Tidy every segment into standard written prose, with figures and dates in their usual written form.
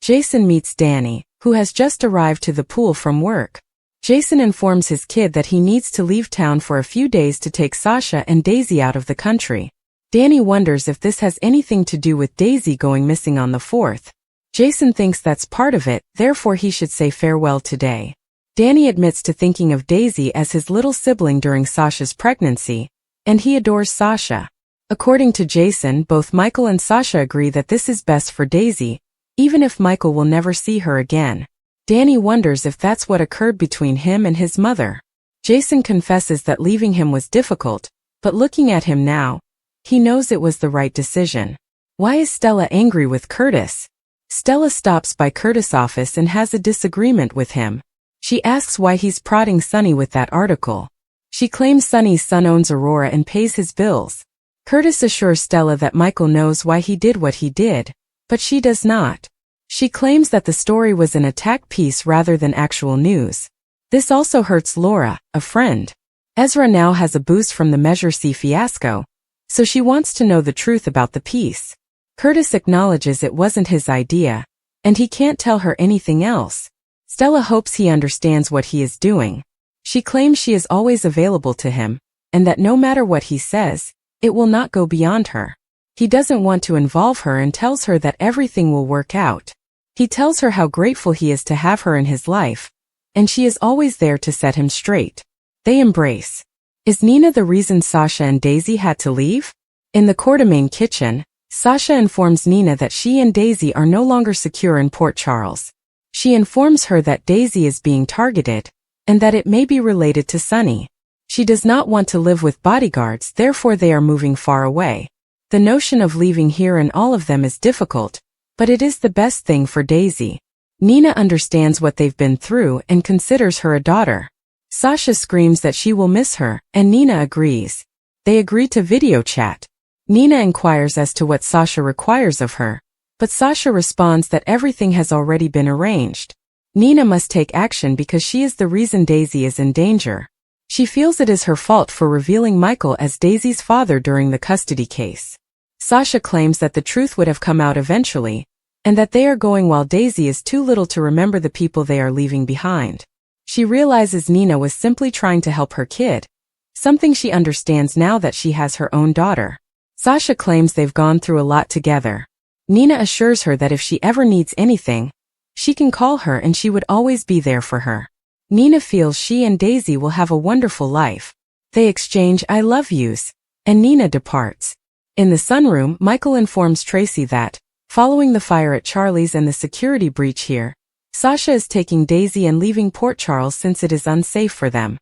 Jason meets Danny, who has just arrived to the pool from work. Jason informs his kid that he needs to leave town for a few days to take Sasha and Daisy out of the country. Danny wonders if this has anything to do with Daisy going missing on the 4th. Jason thinks that's part of it, therefore he should say farewell today. Danny admits to thinking of Daisy as his little sibling during Sasha's pregnancy, and he adores Sasha. According to Jason, both Michael and Sasha agree that this is best for Daisy, even if Michael will never see her again. Danny wonders if that's what occurred between him and his mother. Jason confesses that leaving him was difficult, but looking at him now, he knows it was the right decision. Why is Stella angry with Curtis? Stella stops by Curtis' office and has a disagreement with him. She asks why he's prodding Sonny with that article. She claims Sonny's son owns Aurora and pays his bills. Curtis assures Stella that Michael knows why he did what he did, but she does not. She claims that the story was an attack piece rather than actual news. This also hurts Laura, a friend. Ezra now has a boost from the Measure C fiasco, so she wants to know the truth about the piece. Curtis acknowledges it wasn't his idea, and he can't tell her anything else. Stella hopes he understands what he is doing. She claims she is always available to him, and that no matter what he says, it will not go beyond her. He doesn't want to involve her and tells her that everything will work out. He tells her how grateful he is to have her in his life, and she is always there to set him straight. They embrace. Is Nina the reason Sasha and Daisy had to leave? In the Quartermaine kitchen, Sasha informs Nina that she and Daisy are no longer secure in Port Charles. She informs her that Daisy is being targeted, and that it may be related to Sonny. She does not want to live with bodyguards, therefore they are moving far away. The notion of leaving here and all of them is difficult, but it is the best thing for Daisy. Nina understands what they've been through and considers her a daughter. Sasha screams that she will miss her, and Nina agrees. They agree to video chat. Nina inquires as to what Sasha requires of her, but Sasha responds that everything has already been arranged. Nina must take action because she is the reason Daisy is in danger. She feels it is her fault for revealing Michael as Daisy's father during the custody case. Sasha claims that the truth would have come out eventually, and that they are going while Daisy is too little to remember the people they are leaving behind. She realizes Nina was simply trying to help her kid, something she understands now that she has her own daughter. Sasha claims they've gone through a lot together. Nina assures her that if she ever needs anything, she can call her and she would always be there for her. Nina feels she and Daisy will have a wonderful life. They exchange I love yous, and Nina departs. In the sunroom, Michael informs Tracy that, following the fire at Charlie's and the security breach here, Sasha is taking Daisy and leaving Port Charles since it is unsafe for them.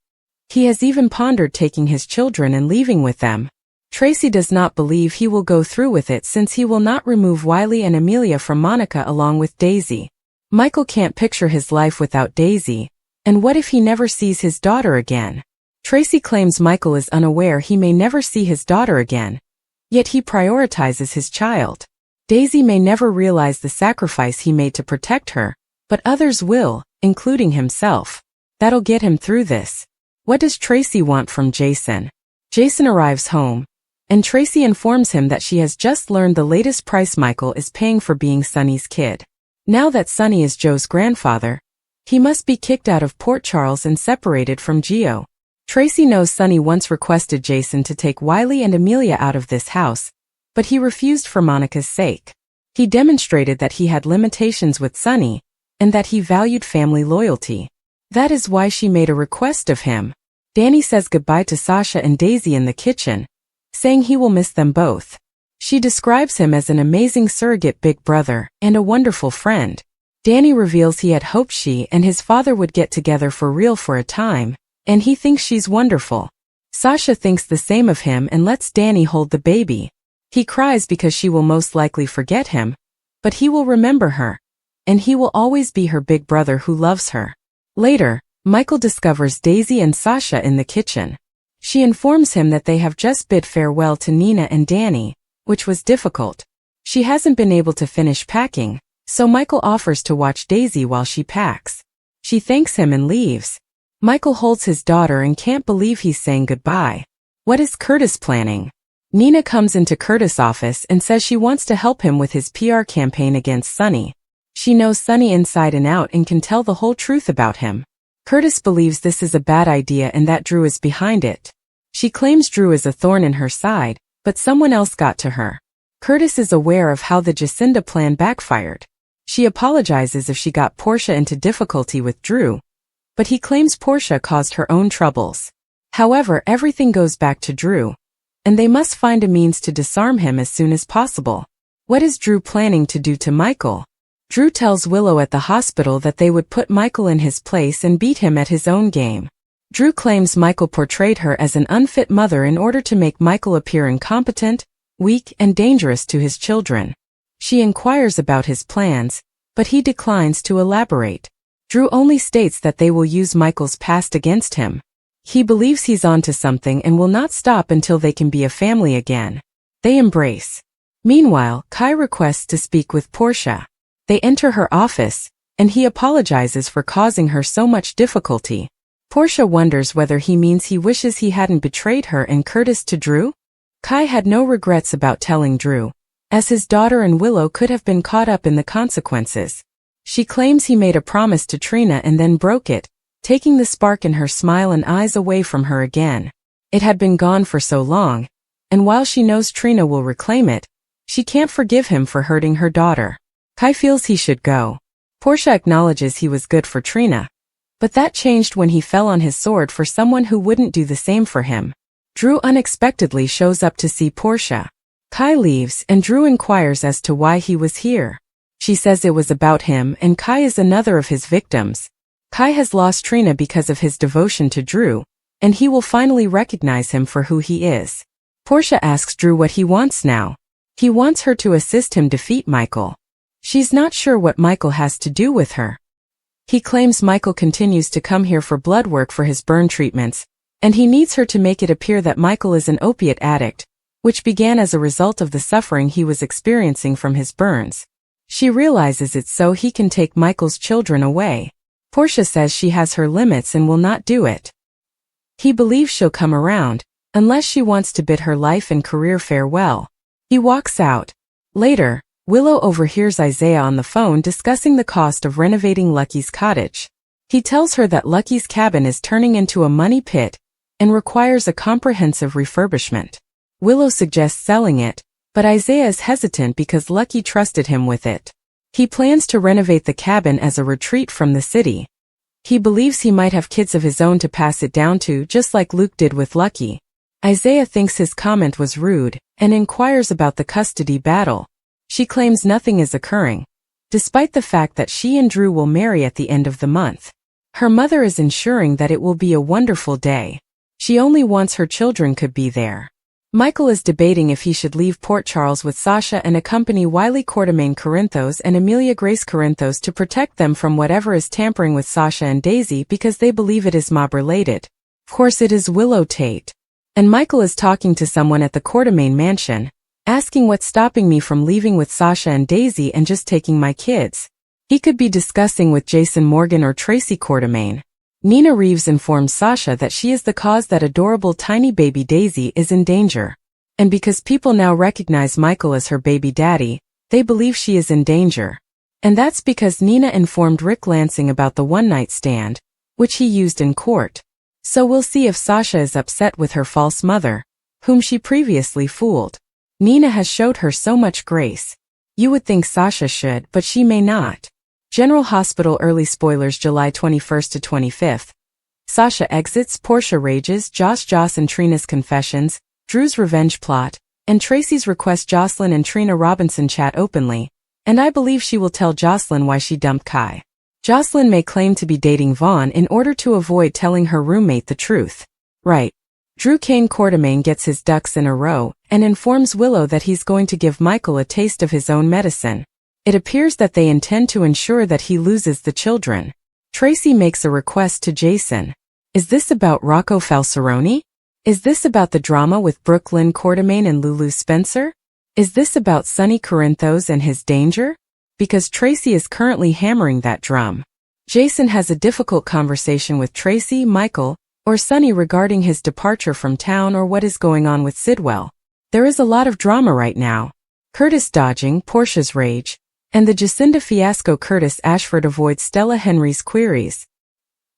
He has even pondered taking his children and leaving with them. Tracy does not believe he will go through with it since he will not remove Wiley and Amelia from Monica along with Daisy. Michael can't picture his life without Daisy, and what if he never sees his daughter again? Tracy claims Michael is unaware he may never see his daughter again, yet he prioritizes his child. Daisy may never realize the sacrifice he made to protect her, but others will, including himself. That'll get him through this. What does Tracy want from Jason? Jason arrives home, and Tracy informs him that she has just learned the latest price Michael is paying for being Sonny's kid. Now that Sonny is Joe's grandfather, he must be kicked out of Port Charles and separated from Gio. Tracy knows Sonny once requested Jason to take Wiley and Amelia out of this house, but he refused for Monica's sake. He demonstrated that he had limitations with Sonny, and that he valued family loyalty. That is why she made a request of him. Danny says goodbye to Sasha and Daisy in the kitchen, saying he will miss them both. She describes him as an amazing surrogate big brother and a wonderful friend. Danny reveals he had hoped she and his father would get together for real for a time, and he thinks she's wonderful. Sasha thinks the same of him and lets Danny hold the baby. He cries because she will most likely forget him, but he will remember her, and he will always be her big brother who loves her. Later, Michael discovers Daisy and Sasha in the kitchen. She informs him that they have just bid farewell to Nina and Danny, which was difficult. She hasn't been able to finish packing, so Michael offers to watch Daisy while she packs. She thanks him and leaves. Michael holds his daughter and can't believe he's saying goodbye. What is Curtis planning? Nina comes into Curtis' office and says she wants to help him with his PR campaign against Sonny. She knows Sunny inside and out and can tell the whole truth about him. Curtis believes this is a bad idea and that Drew is behind it. She claims Drew is a thorn in her side, but someone else got to her. Curtis is aware of how the Jacinda plan backfired. She apologizes if she got Portia into difficulty with Drew, but he claims Portia caused her own troubles. However, everything goes back to Drew, and they must find a means to disarm him as soon as possible. What is Drew planning to do to Michael? Drew tells Willow at the hospital that they would put Michael in his place and beat him at his own game. Drew claims Michael portrayed her as an unfit mother in order to make Michael appear incompetent, weak, and dangerous to his children. She inquires about his plans, but he declines to elaborate. Drew only states that they will use Michael's past against him. He believes he's onto something and will not stop until they can be a family again. They embrace. Meanwhile, Kai requests to speak with Portia. They enter her office, and he apologizes for causing her so much difficulty. Portia wonders whether he means he wishes he hadn't betrayed her and Curtis to Drew? Kai had no regrets about telling Drew, as his daughter and Willow could have been caught up in the consequences. She claims he made a promise to Trina and then broke it, taking the spark in her smile and eyes away from her again. It had been gone for so long, and while she knows Trina will reclaim it, she can't forgive him for hurting her daughter. Kai feels he should go. Portia acknowledges he was good for Trina, but that changed when he fell on his sword for someone who wouldn't do the same for him. Drew unexpectedly shows up to see Portia. Kai leaves and Drew inquires as to why he was here. She says it was about him and Kai is another of his victims. Kai has lost Trina because of his devotion to Drew, and he will finally recognize him for who he is. Portia asks Drew what he wants now. He wants her to assist him defeat Michael. She's not sure what Michael has to do with her. He claims Michael continues to come here for blood work for his burn treatments, and he needs her to make it appear that Michael is an opiate addict, which began as a result of the suffering he was experiencing from his burns. She realizes it's so he can take Michael's children away. Portia says she has her limits and will not do it. He believes she'll come around, unless she wants to bid her life and career farewell. He walks out. Later, Willow overhears Isaiah on the phone discussing the cost of renovating Lucky's cottage. He tells her that Lucky's cabin is turning into a money pit and requires a comprehensive refurbishment. Willow suggests selling it, but Isaiah is hesitant because Lucky trusted him with it. He plans to renovate the cabin as a retreat from the city. He believes he might have kids of his own to pass it down to, just like Luke did with Lucky. Isaiah thinks his comment was rude and inquires about the custody battle. She claims nothing is occurring, despite the fact that she and Drew will marry at the end of the month. Her mother is ensuring that it will be a wonderful day. She only wants her children could be there. Michael is debating if he should leave Port Charles with Sasha and accompany Wiley Quartermain Corinthos and Amelia Grace Corinthos to protect them from whatever is tampering with Sasha and Daisy because they believe it is mob-related. Of course it is Willow Tate. And Michael is talking to someone at the Quartermain mansion, asking what's stopping me from leaving with Sasha and Daisy and just taking my kids. He could be discussing with Jason Morgan or Tracy Quartermain. Nina Reeves informs Sasha that she is the cause that adorable tiny baby Daisy is in danger. And because people now recognize Michael as her baby daddy, they believe she is in danger. And that's because Nina informed Rick Lansing about the one-night stand, which he used in court. So we'll see if Sasha is upset with her false mother, whom she previously fooled. Nina has showed her so much grace. You would think Sasha should, but she may not. General Hospital early spoilers July 21st to 25th. Sasha exits, Portia rages, Joss and Trina's confessions, Drew's revenge plot, and Tracy's request Jocelyn and Trina Robinson chat openly, and I believe she will tell Jocelyn why she dumped Kai. Jocelyn may claim to be dating Vaughn in order to avoid telling her roommate the truth. Right. Drew Kane Quartermain gets his ducks in a row and informs Willow that he's going to give Michael a taste of his own medicine. It appears that they intend to ensure that he loses the children. Tracy makes a request to Jason. Is this about Rocco Falceroni? Is this about the drama with Brooklyn Quartermain and Lulu Spencer? Is this about Sonny Corinthos and his danger? Because Tracy is currently hammering that drum. Jason has a difficult conversation with Tracy, Michael, or Sonny regarding his departure from town or what is going on with Sidwell. There is a lot of drama right now. Curtis dodging Portia's rage, And the Jacinda fiasco. Curtis Ashford avoids Stella Henry's queries.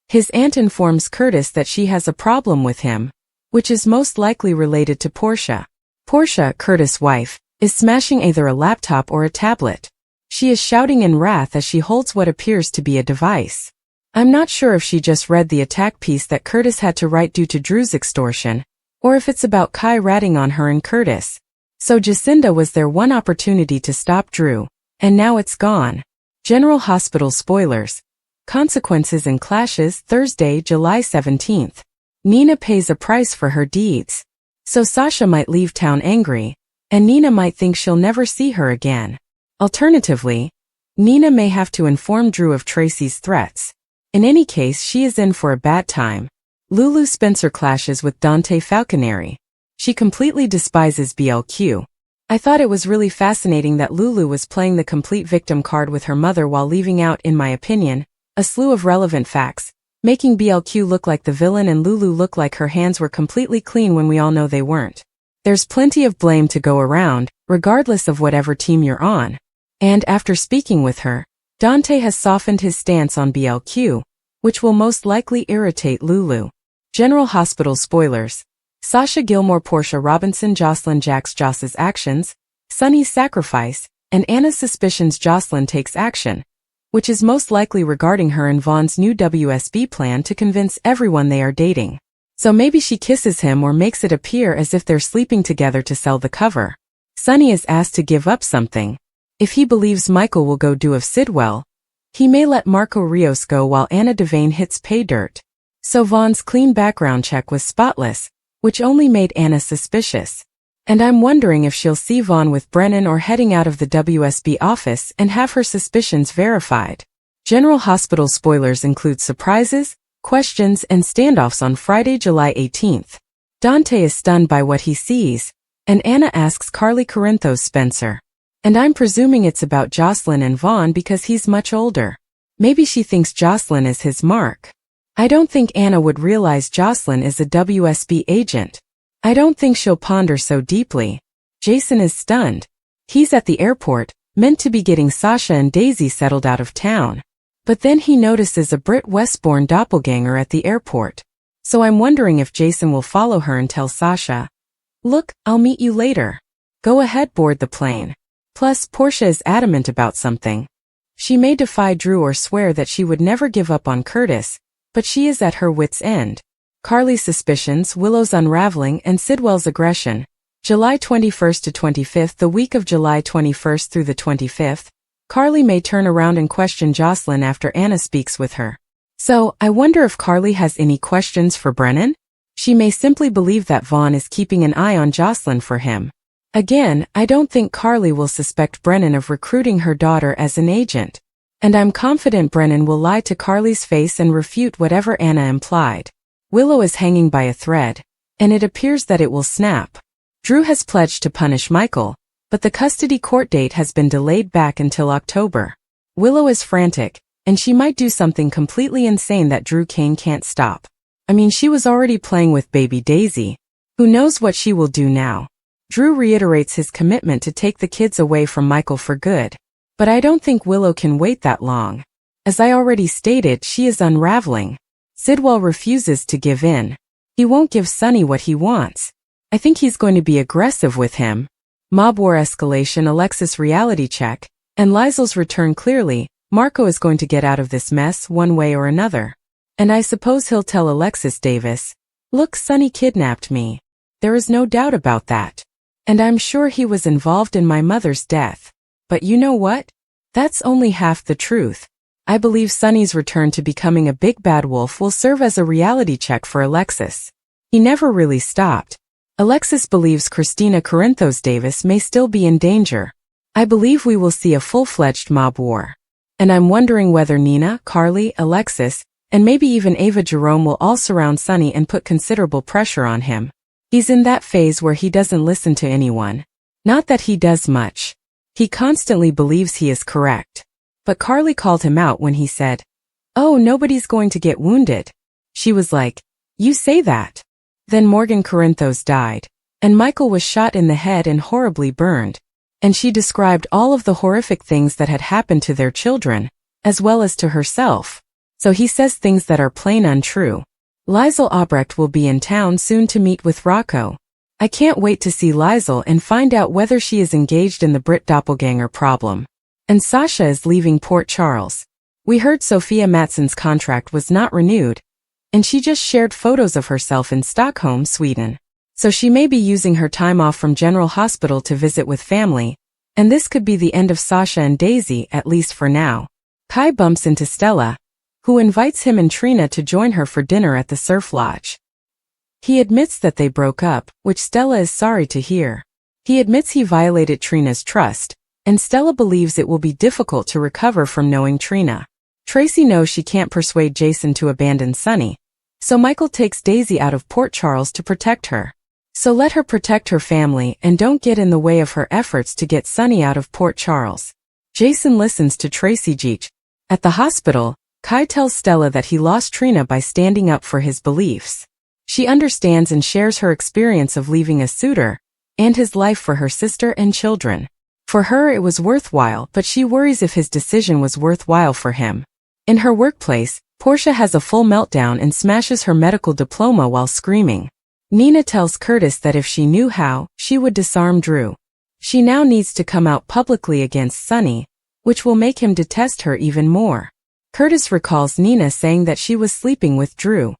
His aunt informs Curtis that she has a problem with him, which is most likely related to Portia. Portia, Curtis' wife, is smashing either a laptop or a tablet. She is shouting in wrath as she holds what appears to be a device. I'm not sure if she just read the attack piece that Curtis had to write due to Drew's extortion, or if it's about Kai ratting on her and Curtis. So Jacinda was their one opportunity to stop Drew, and now it's gone. General Hospital spoilers. Consequences and clashes. Thursday, July 17th. Nina pays a price for her deeds. So Sasha might leave town angry, and Nina might think she'll never see her again. Alternatively, Nina may have to inform Drew of Tracy's threats. In any case, she is in for a bad time. Lulu Spencer clashes with Dante Falconeri. She completely despises BLQ. I thought it was really fascinating that Lulu was playing the complete victim card with her mother while leaving out, in my opinion, a slew of relevant facts, making BLQ look like the villain and Lulu look like her hands were completely clean when we all know they weren't. There's plenty of blame to go around, regardless of whatever team you're on. And after speaking with her, Dante has softened his stance on BLQ, which will most likely irritate Lulu. General Hospital spoilers. Sasha Gilmore, Portia Robinson, Jocelyn Jax, Joss's actions, Sunny's sacrifice, and Anna's suspicions. Jocelyn takes action, which is most likely regarding her and Vaughn's new WSB plan to convince everyone they are dating. So maybe she kisses him or makes it appear as if they're sleeping together to sell the cover. Sunny is asked to give up something. If he believes Michael will go do of Sidwell, he may let Marco Rios go while Anna Devane hits pay dirt. So Vaughn's clean background check was spotless, which only made Anna suspicious. And I'm wondering if she'll see Vaughn with Brennan or heading out of the WSB office and have her suspicions verified. General Hospital spoilers include surprises, questions, and standoffs on Friday, July 18th. Dante is stunned by what he sees, and Anna asks Carly Corinthos Spencer. And I'm presuming it's about Jocelyn and Vaughn because he's much older. Maybe she thinks Jocelyn is his mark. I don't think Anna would realize Jocelyn is a WSB agent. I don't think she'll ponder so deeply. Jason is stunned. He's at the airport, meant to be getting Sasha and Daisy settled out of town. But then he notices a Brit Westbourne doppelganger at the airport. So I'm wondering if Jason will follow her and tell Sasha, "Look, I'll meet you later. Go ahead, board the plane." Plus, Portia is adamant about something. She may defy Drew or swear that she would never give up on Curtis, but she is at her wit's end. Carly's suspicions, Willow's unraveling, and Sidwell's aggression. July 21st to 25th. The week of July 21st through the 25th, Carly may turn around and question Jocelyn after Anna speaks with her. So, I wonder if Carly has any questions for Brennan? She may simply believe that Vaughn is keeping an eye on Jocelyn for him. Again, I don't think Carly will suspect Brennan of recruiting her daughter as an agent. And I'm confident Brennan will lie to Carly's face and refute whatever Anna implied. Willow is hanging by a thread, and it appears that it will snap. Drew has pledged to punish Michael, but the custody court date has been delayed back until October. Willow is frantic, and she might do something completely insane that Drew Kane can't stop. I mean, she was already playing with baby Daisy. Who knows what she will do now? Drew reiterates his commitment to take the kids away from Michael for good. But I don't think Willow can wait that long. As I already stated, she is unraveling. Sidwell refuses to give in. He won't give Sunny what he wants. I think he's going to be aggressive with him. Mob war escalation, Alexis reality check, and Liesel's return. Clearly, Marco is going to get out of this mess one way or another. And I suppose he'll tell Alexis Davis, "Look, Sunny kidnapped me." There is no doubt about that. And I'm sure he was involved in my mother's death. But you know what? That's only half the truth. I believe Sunny's return to becoming a big bad wolf will serve as a reality check for Alexis. He never really stopped. Alexis believes Christina Corinthos Davis may still be in danger. I believe we will see a full-fledged mob war. And I'm wondering whether Nina, Carly, Alexis, and maybe even Ava Jerome will all surround Sunny and put considerable pressure on him. He's in that phase where he doesn't listen to anyone. Not that he does much. He constantly believes he is correct. But Carly called him out when he said, "Oh, nobody's going to get wounded." She was like, "You say that." Then Morgan Corinthos died, and Michael was shot in the head and horribly burned. and she described all of the horrific things that had happened to their children, as well as to herself. So he says things that are plain untrue. Liesl Albrecht will be in town soon to meet with Rocco. I can't wait to see Liesl and find out whether she is engaged in the Brit doppelganger problem. And Sasha is leaving Port Charles. We heard Sophia Mattsson's contract was not renewed, and she just shared photos of herself in Stockholm, Sweden. So she may be using her time off from General Hospital to visit with family, and this could be the end of Sasha and Daisy, at least for now. Kai bumps into Stella, who invites him and Trina to join her for dinner at the surf lodge. He admits that they broke up, which Stella is sorry to hear. He admits he violated Trina's trust, and Stella believes it will be difficult to recover from knowing Trina. Tracy knows she can't persuade Jason to abandon Sunny, so Michael takes Daisy out of Port Charles to protect her. So let her protect her family and don't get in the way of her efforts to get Sunny out of Port Charles. Jason listens to Tracy Geach. At the hospital, Kai tells Stella that he lost Trina by standing up for his beliefs. She understands and shares her experience of leaving a suitor and his life for her sister and children. For her it was worthwhile, but she worries if his decision was worthwhile for him. In her workplace, Portia has a full meltdown and smashes her medical diploma while screaming. Nina tells Curtis that if she knew how, she would disarm Drew. She now needs to come out publicly against Sunny, which will make him detest her even more. Curtis recalls Nina saying that she was sleeping with Drew.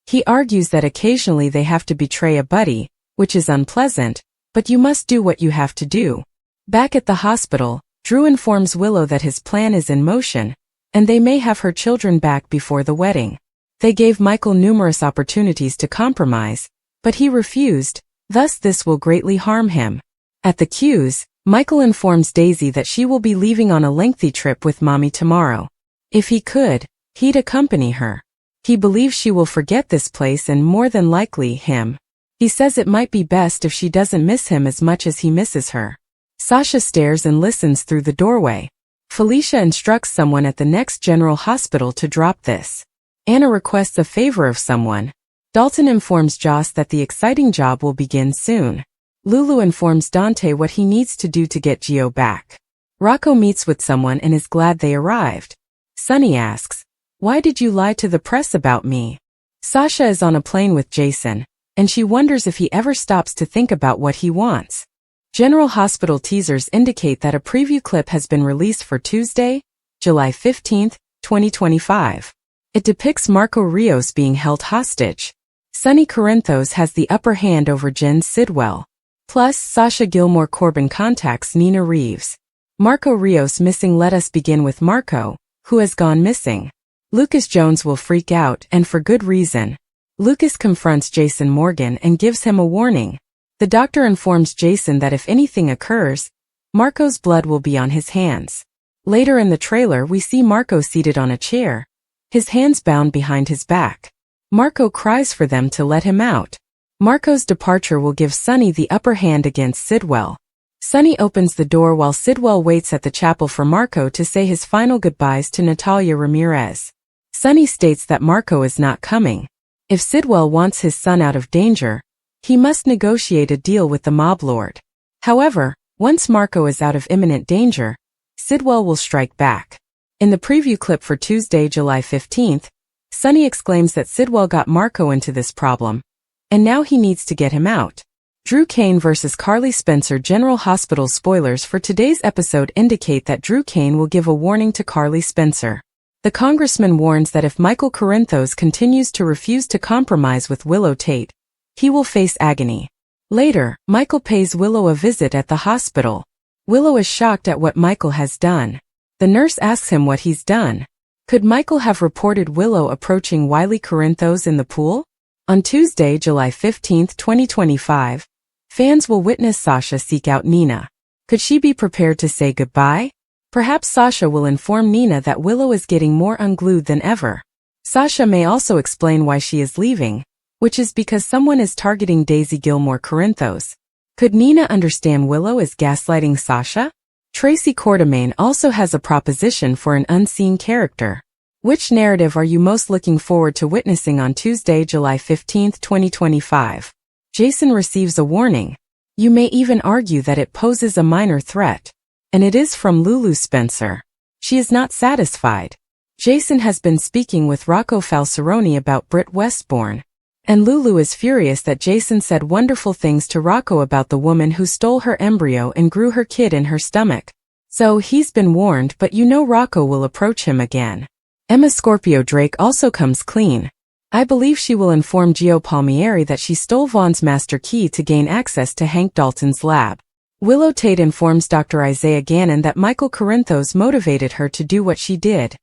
He argues that occasionally they have to betray a buddy, which is unpleasant, but you must do what you have to do. Back at the hospital, Drew informs Willow that his plan is in motion, and they may have her children back before the wedding. They gave Michael numerous opportunities to compromise, but he refused, thus this will greatly harm him. At the Q's, Michael informs Daisy that she will be leaving on a lengthy trip with Mommy tomorrow. If he could, he'd accompany her. He believes she will forget this place and more than likely him. He says it might be best if she doesn't miss him as much as he misses her. Sasha stares and listens through the doorway. Felicia instructs someone at the next General Hospital to drop this. Anna requests a favor of someone. Dalton informs Joss that the exciting job will begin soon. Lulu informs Dante what he needs to do to get Gio back. Rocco meets with someone and is glad they arrived. Sunny asks, "Why did you lie to the press about me?" Sasha is on a plane with Jason, and she wonders if he ever stops to think about what he wants. General Hospital teasers indicate that a preview clip has been released for Tuesday, July 15, 2025. It depicts Marco Rios being held hostage. Sonny Corinthos has the upper hand over Jen Sidwell. Plus, Sasha Gilmore Corbin contacts Nina Reeves. Marco Rios missing. Let us begin with Marco, who has gone missing. Lucas Jones will freak out, and for good reason. Lucas confronts Jason Morgan and gives him a warning. The doctor informs Jason that if anything occurs, Marco's blood will be on his hands. Later in the trailer we see Marco seated on a chair, his hands bound behind his back. Marco cries for them to let him out. Marco's departure will give Sonny the upper hand against Sidwell. Sonny opens the door while Sidwell waits at the chapel for Marco to say his final goodbyes to Natalia Ramirez. Sonny states that Marco is not coming. If Sidwell wants his son out of danger, he must negotiate a deal with the mob lord. However, once Marco is out of imminent danger, Sidwell will strike back. In the preview clip for Tuesday, July 15th, Sonny exclaims that Sidwell got Marco into this problem, and now he needs to get him out. Drew Kane vs. Carly Spencer. General Hospital spoilers for today's episode indicate that Drew Kane will give a warning to Carly Spencer. The congressman warns that if Michael Corinthos continues to refuse to compromise with Willow Tate, he will face agony. Later, Michael pays Willow a visit at the hospital. Willow is shocked at what Michael has done. The nurse asks him what he's done. Could Michael have reported Willow approaching Wiley Corinthos in the pool? On Tuesday, July 15, 2025, fans will witness Sasha seek out Nina. Could she be prepared to say goodbye? Perhaps Sasha will inform Nina that Willow is getting more unglued than ever. Sasha may also explain why she is leaving, which is because someone is targeting Daisy Gilmore Corinthos. Could Nina understand Willow is gaslighting Sasha? Tracy Quartermain also has a proposition for an unseen character. Which narrative are you most looking forward to witnessing on Tuesday, July 15, 2025? Jason receives a warning. You may even argue that it poses a minor threat. And it is from Lulu Spencer. She is not satisfied. Jason has been speaking with Rocco Falceroni about Britt Westbourne. And Lulu is furious that Jason said wonderful things to Rocco about the woman who stole her embryo and grew her kid in her stomach. So he's been warned, but you know Rocco will approach him again. Emma Scorpio Drake also comes clean. I believe she will inform Gio Palmieri that she stole Vaughn's master key to gain access to Hank Dalton's lab. Willow Tate informs Dr. Isaiah Gannon that Michael Corinthos motivated her to do what she did.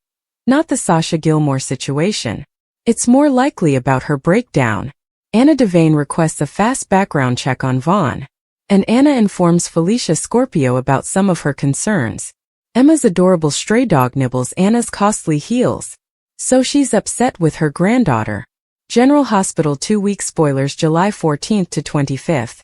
Not the Sasha Gilmore situation. It's more likely about her breakdown. Anna Devane requests a fast background check on Vaughn. And Anna informs Felicia Scorpio about some of her concerns. Emma's adorable stray dog nibbles Anna's costly heels. So she's upset with her granddaughter. General Hospital 2-week spoilers July 14th to 25th.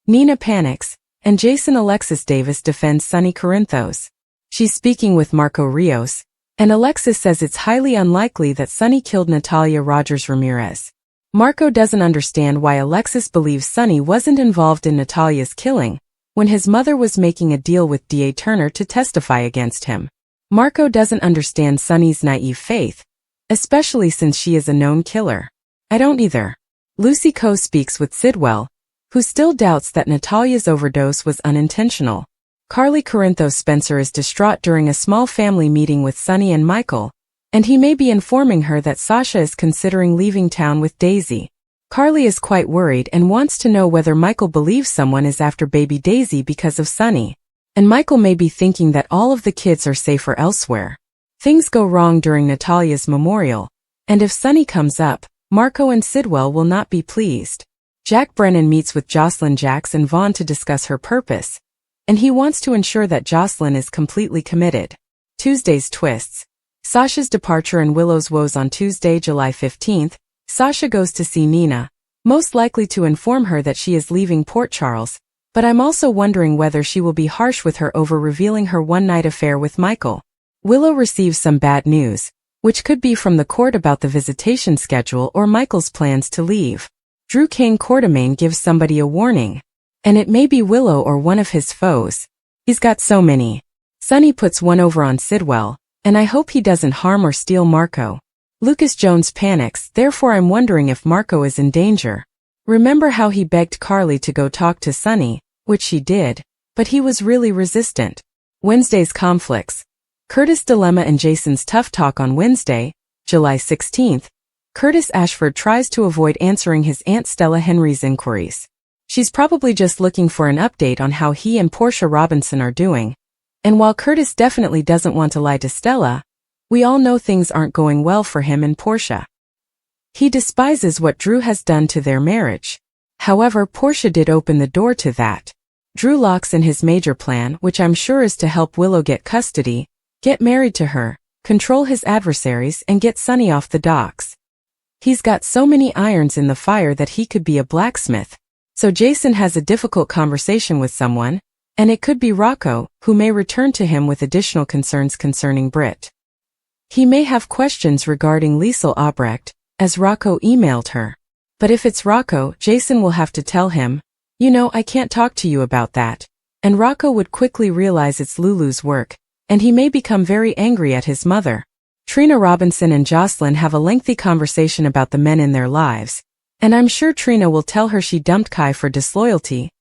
Nina panics, and Jason Alexis Davis defends Sonny Corinthos. She's speaking with Marco Rios, and Alexis says it's highly unlikely that Sonny killed Natalia Rogers Ramirez. Marco doesn't understand why Alexis believes Sonny wasn't involved in Natalia's killing, when his mother was making a deal with D.A. Turner to testify against him. Marco doesn't understand Sonny's naive faith, especially since she is a known killer. I don't either. Lucy Coe speaks with Sidwell, who still doubts that Natalia's overdose was unintentional. Carly Corinthos Spencer is distraught during a small family meeting with Sonny and Michael, and he may be informing her that Sasha is considering leaving town with Daisy. Carly is quite worried and wants to know whether Michael believes someone is after baby Daisy because of Sonny. And Michael may be thinking that all of the kids are safer elsewhere. Things go wrong during Natalia's memorial, and if Sonny comes up, Marco and Sidwell will not be pleased. Jack Brennan meets with Jocelyn Jax and Vaughn to discuss her purpose, and he wants to ensure that Jocelyn is completely committed. Tuesday's twists. Sasha's departure and Willow's woes on Tuesday, July 15th. Sasha goes to see Nina, most likely to inform her that she is leaving Port Charles, but I'm also wondering whether she will be harsh with her over revealing her one-night affair with Michael. Willow receives some bad news, which could be from the court about the visitation schedule or Michael's plans to leave. Drew Kane Quartermain gives somebody a warning, and it may be Willow or one of his foes. He's got so many. Sonny puts one over on Sidwell, and I hope he doesn't harm or steal Marco. Lucas Jones panics, therefore I'm wondering if Marco is in danger. Remember how he begged Carly to go talk to Sonny, which she did, but he was really resistant. Wednesday's conflicts. Curtis' dilemma and Jason's tough talk on Wednesday, July 16th. Curtis Ashford tries to avoid answering his Aunt Stella Henry's inquiries. She's probably just looking for an update on how he and Portia Robinson are doing. And while Curtis definitely doesn't want to lie to Stella, we all know things aren't going well for him and Portia. He despises what Drew has done to their marriage. However, Portia did open the door to that. Drew locks in his major plan, which I'm sure is to help Willow get custody, get married to her, control his adversaries, and get Sonny off the docks. He's got so many irons in the fire that he could be a blacksmith. So Jason has a difficult conversation with someone, and it could be Rocco, who may return to him with additional concerns concerning Britt. He may have questions regarding Liesel Albrecht, as Rocco emailed her. But if it's Rocco, Jason will have to tell him, you know, I can't talk to you about that. And Rocco would quickly realize it's Lulu's work, and he may become very angry at his mother. Trina Robinson and Jocelyn have a lengthy conversation about the men in their lives, and I'm sure Trina will tell her she dumped Kai for disloyalty,